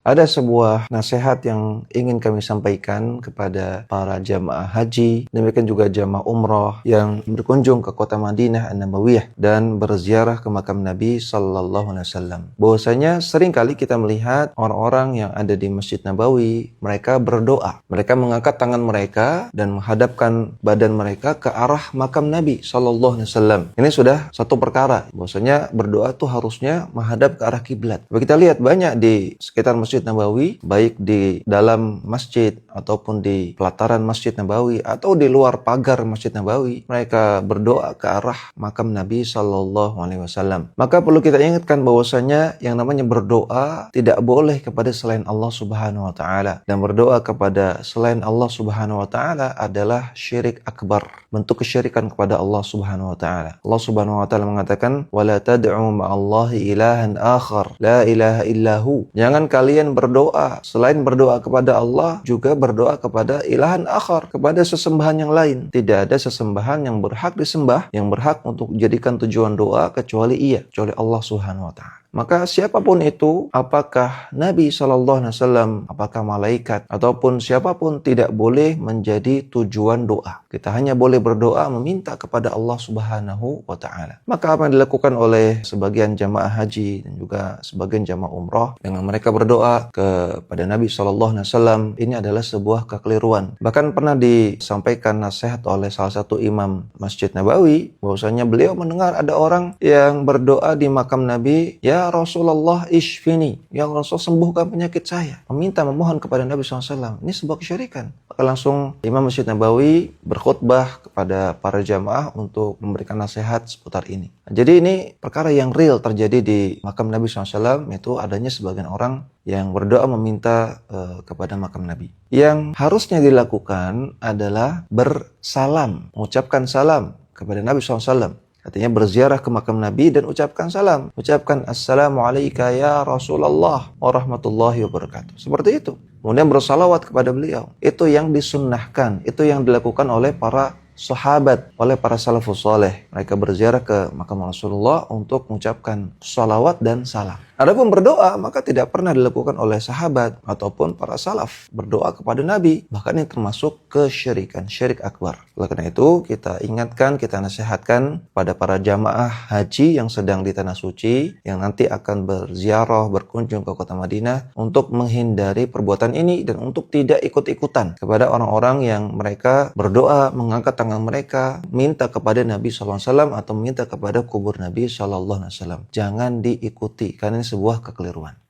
Ada sebuah nasihat yang ingin kami sampaikan kepada para jamaah haji, demikian juga jamaah umrah yang berkunjung ke kota Madinah An-Nabawiyah dan berziarah ke makam Nabi Sallallahu Alaihi Wasallam. Bahwasanya seringkali kita melihat orang-orang yang ada di Masjid Nabawi, mereka berdoa. Mereka mengangkat tangan mereka dan menghadapkan badan mereka ke arah makam Nabi Sallallahu Alaihi Wasallam. Ini sudah satu perkara. Bahwasanya berdoa tuh harusnya menghadap ke arah kiblat. Kita lihat banyak di sekitar Masjid Nabawi, baik di dalam masjid ataupun di pelataran Masjid Nabawi atau di luar pagar Masjid Nabawi, mereka berdoa ke arah makam Nabi Sallallahu Alaihi Wasallam. Maka perlu kita ingatkan bahwasanya yang namanya berdoa tidak boleh kepada selain Allah Subhanahu Wa Taala, dan berdoa kepada selain Allah Subhanahu Wa Taala adalah syirik akbar, bentuk kesyirikan kepada Allah Subhanahu Wa Taala. Allah Subhanahu Wa Taala mengatakan, "Wala tad'u ma'allahi ilahan akhar, la ilaha illahu." Jangan kalian berdoa selain berdoa kepada Allah, juga berdoa kepada ilahan akhar, kepada sesembahan yang lain. Tidak ada sesembahan yang berhak disembah, yang berhak untuk dijadikan tujuan doa kecuali Allah Subhanahu Wa Taala. Maka siapapun itu, apakah Nabi SAW, apakah malaikat, ataupun siapapun tidak boleh menjadi tujuan doa. Kita hanya boleh berdoa meminta kepada Allah Subhanahu Wa Taala. Maka apa yang dilakukan oleh sebagian jamaah haji dan juga sebagian jamaah umrah dengan mereka berdoa kepada Nabi SAW, ini adalah sebuah kekeliruan. Bahkan pernah disampaikan nasihat oleh salah satu imam Masjid Nabawi, bahwasanya beliau mendengar ada orang yang berdoa di makam Nabi, "Ya Rasulullah ishfini," ya Rasul sembuhkan penyakit saya, memohon kepada Nabi SAW. Ini sebuah kesyirikan. Maka langsung Imam Masjid Nabawi berkhutbah kepada para jamaah untuk memberikan nasihat seputar ini. Jadi ini perkara yang real terjadi di makam Nabi SAW, yaitu adanya sebagian orang yang berdoa meminta kepada makam Nabi. Yang harusnya dilakukan adalah bersalam, mengucapkan salam kepada Nabi SAW. Artinya berziarah ke makam Nabi dan ucapkan salam. Ucapkan Assalamualaikum ya Rasulullah warahmatullahi wabarakatuh. Seperti itu. Kemudian bersalawat kepada beliau. Itu yang disunnahkan. Itu yang dilakukan oleh para sahabat, oleh para salafus saleh. Mereka berziarah ke makam Rasulullah untuk mengucapkan salawat dan salam. Adapun berdoa, maka tidak pernah dilakukan oleh sahabat ataupun para salaf. Berdoa kepada Nabi, bahkan ini termasuk kesyirikan, syirik akbar. Oleh karena itu, kita ingatkan, kita nasihatkan pada para jamaah haji yang sedang di Tanah Suci, yang nanti akan berziarah, berkunjung ke kota Madinah, untuk menghindari perbuatan ini dan untuk tidak ikut-ikutan kepada orang-orang yang mereka berdoa, mengangkat tangan mereka, minta kepada Nabi SAW atau minta kepada kubur Nabi SAW. Jangan diikuti, karena sebuah kekeliruan.